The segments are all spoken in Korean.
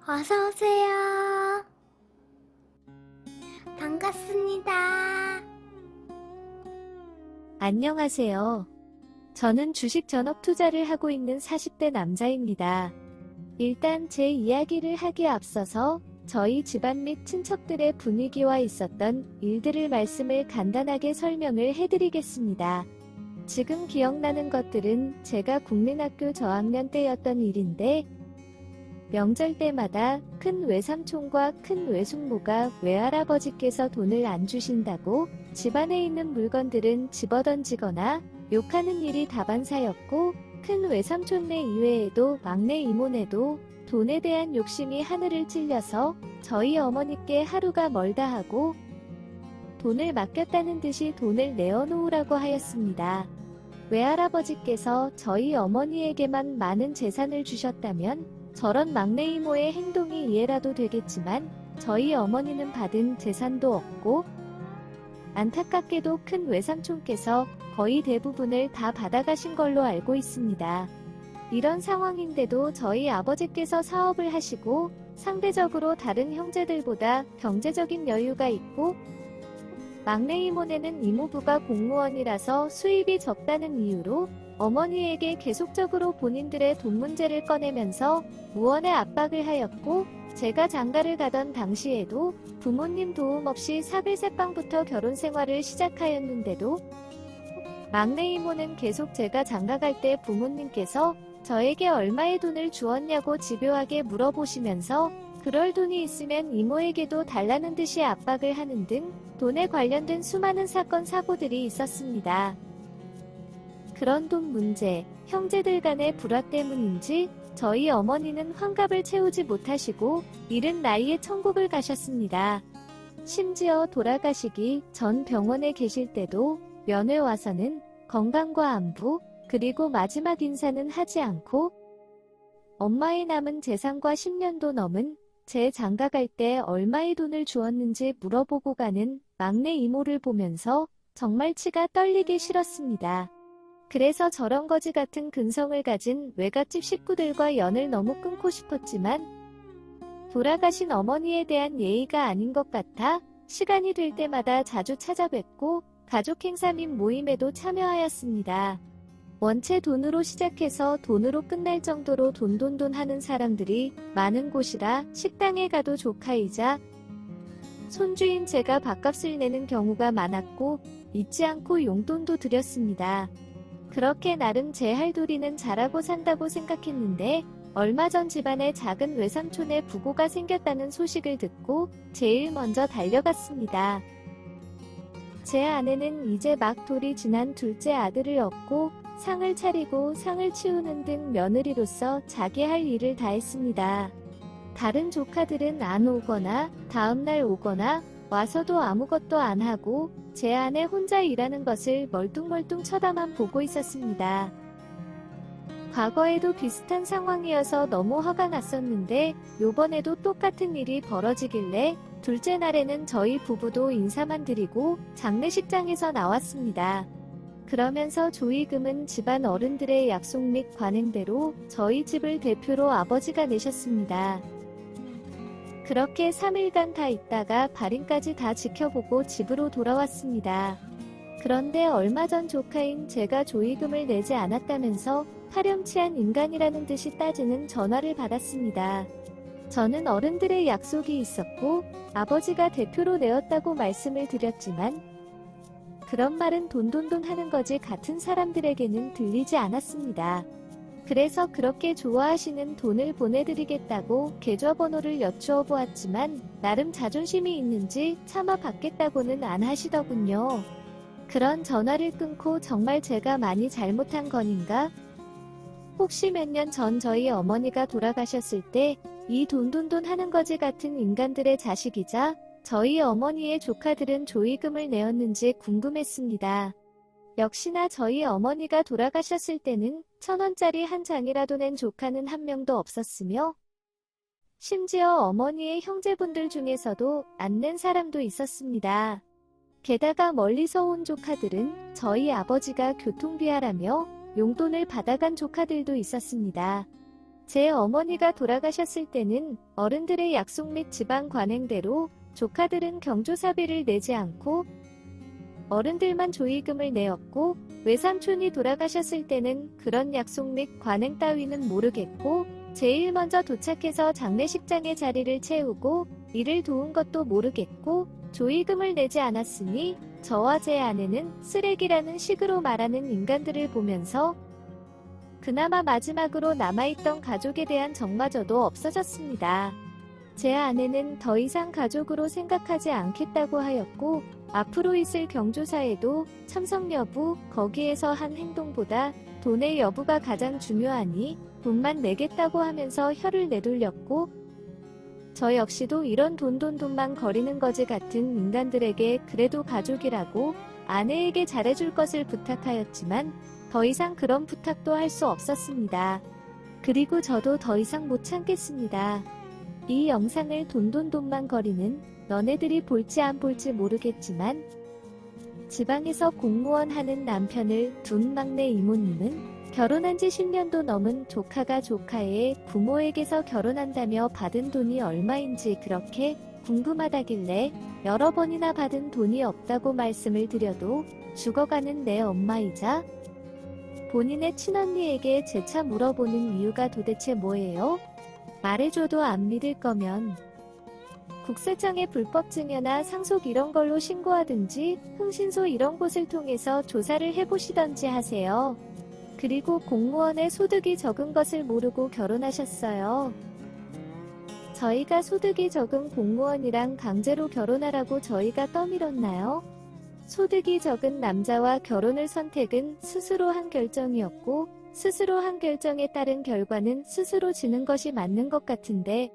어서오세요. 반갑습니다. 안녕하세요. 저는 주식 전업 투자를 하고 있는 40대 남자입니다. 일단 제 이야기를 하기에 앞서서 저희 집안 및 친척들의 분위기와 있었던 일들을 말씀을 간단하게 설명을 해드리겠습니다. 지금 기억나는 것들은 제가 국민학교 저학년 때였던 일인데, 명절 때마다 큰 외삼촌과 큰 외숙모가 외할아버지께서 돈을 안 주신다고 집안에 있는 물건들은 집어던지거나 욕하는 일이 다반사였고, 큰 외삼촌네 이외에도 막내 이모네도 돈에 대한 욕심이 하늘을 찔려서 저희 어머니께 하루가 멀다 하고 돈을 맡겼다는 듯이 돈을 내어놓으라고 하였습니다. 외할아버지께서 저희 어머니에게만 많은 재산을 주셨다면 저런 막내 이모의 행동이 이해라도 되겠지만 저희 어머니는 받은 재산도 없고 안타깝게도 큰 외삼촌께서 거의 대부분을 다 받아가신 걸로 알고 있습니다. 이런 상황인데도 저희 아버지께서 사업을 하시고 상대적으로 다른 형제들보다 경제적인 여유가 있고 막내 이모네는 이모부가 공무원이라서 수입이 적다는 이유로 어머니에게 계속적으로 본인들의 돈 문제를 꺼내면서 무언의 압박을 하였고, 제가 장가를 가던 당시에도 부모님 도움 없이 사빌세빵부터 결혼 생활을 시작하였는데도 막내 이모는 계속 제가 장가갈 때 부모님께서 저에게 얼마의 돈을 주었냐고 집요하게 물어보시면서 그럴 돈이 있으면 이모에게도 달라는 듯이 압박을 하는 등 돈에 관련된 수많은 사건 사고들이 있었습니다. 그런 돈 문제, 형제들 간의 불화 때문인지 저희 어머니는 환갑을 채우지 못하시고 이른 나이에 천국을 가셨습니다. 심지어 돌아가시기 전 병원에 계실 때도 면회 와서는 건강과 안부, 그리고 마지막 인사는 하지 않고 엄마의 남은 재산과 10년도 넘은 제 장가갈 때 얼마의 돈을 주었는지 물어보고 가는 막내 이모를 보면서 정말 치가 떨리기 싫었습니다. 그래서 저런 거지 같은 근성을 가진 외갓집 식구들과 연을 너무 끊고 싶었지만 돌아가신 어머니에 대한 예의가 아닌 것 같아 시간이 될 때마다 자주 찾아뵙고 가족 행사 및 모임에도 참여하였습니다. 원체 돈으로 시작해서 돈으로 끝날 정도로 돈돈돈 하는 사람들이 많은 곳이라 식당에 가도 조카이자 손주인 제가 밥값을 내는 경우가 많았고 잊지 않고 용돈도 드렸습니다. 그렇게 나름 제 할도리는 잘하고 산다고 생각했는데 얼마 전 집안에 작은 외삼촌의 부고가 생겼다는 소식을 듣고 제일 먼저 달려갔습니다. 제 아내는 이제 막 돌이 지난 둘째 아들을 얻고 상을 차리고 상을 치우는 등 며느리로서 자기 할 일을 다 했습니다. 다른 조카들은 안 오거나 다음날 오거나 와서도 아무것도 안 하고 제 아내 혼자 일하는 것을 멀뚱멀뚱 쳐다만 보고 있었습니다. 과거에도 비슷한 상황이어서 너무 화가 났었는데 요번에도 똑같은 일이 벌어지길래 둘째 날에는 저희 부부도 인사만 드리고 장례식장에서 나왔습니다. 그러면서 조의금은 집안 어른들의 약속 및 관행대로 저희 집을 대표로 아버지가 내셨습니다. 그렇게 3일간 다 있다가 발인까지 다 지켜보고 집으로 돌아왔습니다. 그런데 얼마 전 조카인 제가 조의금을 내지 않았다면서 파렴치한 인간이라는 듯이 따지는 전화를 받았습니다. 저는 어른들의 약속이 있었고 아버지가 대표로 내었다고 말씀을 드렸지만 그런 말은 돈돈돈 하는 거지 같은 사람들에게는 들리지 않았습니다. 그래서 그렇게 좋아하시는 돈을 보내드리겠다고 계좌번호를 여쭈어 보았지만 나름 자존심이 있는지 차마 받겠다고는 안 하시더군요. 그런 전화를 끊고 정말 제가 많이 잘못한 건인가? 혹시 몇 년 전 저희 어머니가 돌아가셨을 때 이 돈돈돈 하는 거지 같은 인간들의 자식이자 저희 어머니의 조카들은 조의금을 내었는지 궁금했습니다. 역시나 저희 어머니가 돌아가셨을 때는 1,000원짜리 한 장이라도 낸 조카는 한 명도 없었으며 심지어 어머니의 형제분들 중에서도 안 낸 사람도 있었습니다. 게다가 멀리서 온 조카들은 저희 아버지가 교통비하라며 용돈을 받아간 조카들도 있었습니다. 제 어머니가 돌아가셨을 때는 어른들의 약속 및 집안 관행대로 조카들은 경조사비를 내지 않고 어른들만 조의금을 내었고, 외삼촌이 돌아가셨을 때는 그런 약속 및 관행 따위는 모르겠고, 제일 먼저 도착해서 장례식장의 자리를 채우고 이를 도운 것도 모르겠고 조의금을 내지 않았으니 저와 제 아내는 쓰레기라는 식으로 말하는 인간들을 보면서 그나마 마지막으로 남아있던 가족에 대한 정마저도 없어졌습니다. 제 아내는 더 이상 가족으로 생각하지 않겠다고 하였고, 앞으로 있을 경조사에도 참석 여부, 거기에서 한 행동보다 돈의 여부가 가장 중요하니 돈만 내겠다고 하면서 혀를 내돌렸고, 저 역시도 이런 돈만 거리는 거지 같은 인간들에게 그래도 가족이라고 아내에게 잘해줄 것을 부탁하였지만 더 이상 그런 부탁도 할 수 없었습니다. 그리고 저도 더 이상 못 참겠습니다. 이 영상을 돈만 거리는 너네들이 볼지 안 볼지 모르겠지만 지방에서 공무원 하는 남편을 둔 막내 이모님은 결혼한 지 10년도 넘은 조카가 조카의 부모에게서 결혼한다며 받은 돈이 얼마인지 그렇게 궁금하다길래 여러 번이나 받은 돈이 없다고 말씀을 드려도 죽어가는 내 엄마이자 본인의 친언니에게 재차 물어보는 이유가 도대체 뭐예요? 말해줘도 안 믿을 거면 국세청에 불법 증여나 상속 이런 걸로 신고하든지 흥신소 이런 곳을 통해서 조사를 해보시던지 하세요. 그리고 공무원의 소득이 적은 것을 모르고 결혼하셨어요. 저희가 소득이 적은 공무원이랑 강제로 결혼하라고 저희가 떠밀었나요? 소득이 적은 남자와 결혼을 선택은 스스로 한 결정이었고 스스로 한 결정에 따른 결과는 스스로 지는 것이 맞는 것 같은데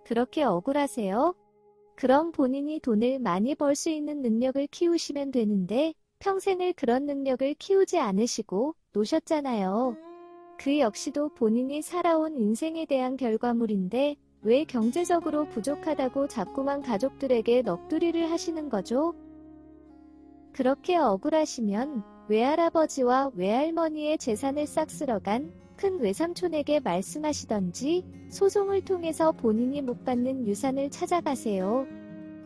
그렇게 억울하세요? 그럼 본인이 돈을 많이 벌 수 있는 능력을 키우시면 되는데 평생을 그런 능력을 키우지 않으시고 노셨잖아요. 그 역시도 본인이 살아온 인생에 대한 결과물인데 왜 경제적으로 부족하다고 자꾸만 가족들에게 넋두리를 하시는 거죠? 그렇게 억울하시면 외할아버지와 외할머니의 재산을 싹 쓸어간 큰 외삼촌에게 말씀하시던지 소송을 통해서 본인이 못 받는 유산을 찾아가세요.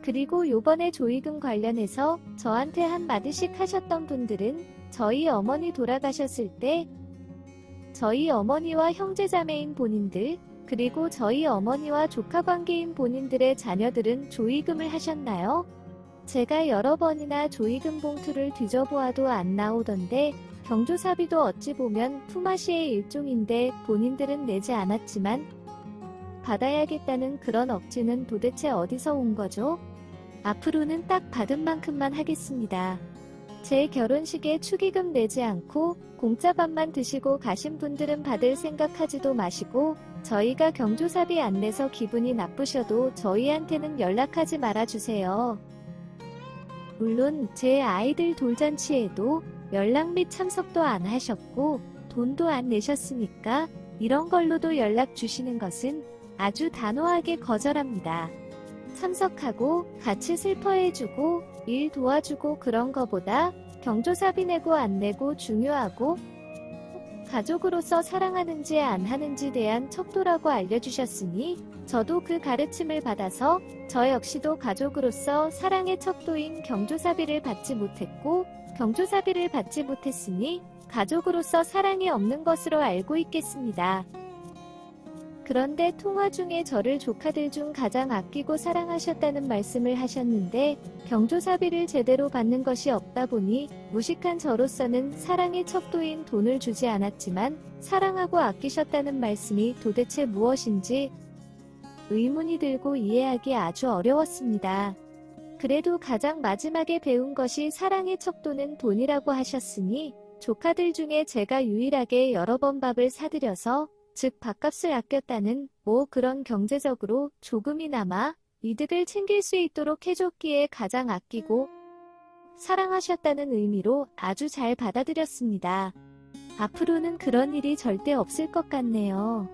그리고 요번에 조의금 관련해서 저한테 한마디씩 하셨던 분들은 저희 어머니 돌아가셨을 때 저희 어머니와 형제자매인 본인들 그리고 저희 어머니와 조카관계인 본인들의 자녀들은 조의금을 하셨나요? 제가 여러 번이나 조의금 봉투를 뒤져보아도 안 나오던데 경조사비도 어찌 보면 품앗이의 일종인데 본인들은 내지 않았지만 받아야겠다는 그런 억지는 도대체 어디서 온 거죠? 앞으로는 딱 받은 만큼만 하겠습니다. 제 결혼식에 축의금 내지 않고 공짜 밥만 드시고 가신 분들은 받을 생각하지도 마시고 저희가 경조사비 안 내서 기분이 나쁘셔도 저희한테는 연락하지 말아주세요. 물론 제 아이들 돌잔치에도 연락 및 참석도 안 하셨고 돈도 안 내셨으니까 이런 걸로도 연락 주시는 것은 아주 단호하게 거절합니다. 참석하고 같이 슬퍼해주고 일 도와주고 그런 거보다 경조사비 내고 안 내고 중요하고 가족으로서 사랑하는지 안 하는지 대한 척도라고 알려주셨으니 저도 그 가르침을 받아서 저 역시도 가족으로서 사랑의 척도인 경조사비를 받지 못했고 경조사비를 받지 못했으니 가족으로서 사랑이 없는 것으로 알고 있겠습니다. 그런데 통화 중에 저를 조카들 중 가장 아끼고 사랑하셨다는 말씀을 하셨는데 경조사비를 제대로 받는 것이 없다 보니 무식한 저로서는 사랑의 척도인 돈을 주지 않았지만 사랑하고 아끼셨다는 말씀이 도대체 무엇인지 의문이 들고 이해하기 아주 어려웠습니다. 그래도 가장 마지막에 배운 것이 사랑의 척도는 돈이라고 하셨으니 조카들 중에 제가 유일하게 여러 번 밥을 사드려서 즉 밥값을 아꼈다는 뭐 그런 경제적으로 조금이나마 이득을 챙길 수 있도록 해줬기에 가장 아끼고 사랑하셨다는 의미로 아주 잘 받아들였습니다. 앞으로는 그런 일이 절대 없을 것 같네요.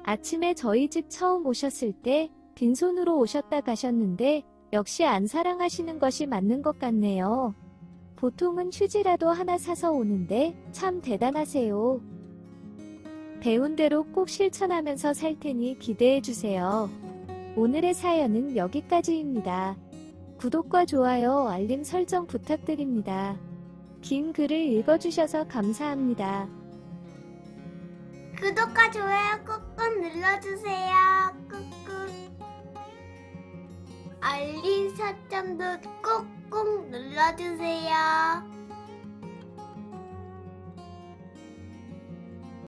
아침에 저희 집 처음 오셨을 때 빈손으로 오셨다 가셨는데 역시 안 사랑하시는 것이 맞는 것 같네요. 보통은 휴지라도 하나 사서 오는데 참 대단하세요. 배운 대로 꼭 실천하면서 살 테니 기대해주세요. 오늘의 사연은 여기까지입니다. 구독과 좋아요, 알림 설정 부탁드립니다. 긴 글을 읽어주셔서 감사합니다. 구독과 좋아요 꾹꾹 눌러주세요. 꾹꾹. 알림 설정도 꾹꾹 눌러주세요.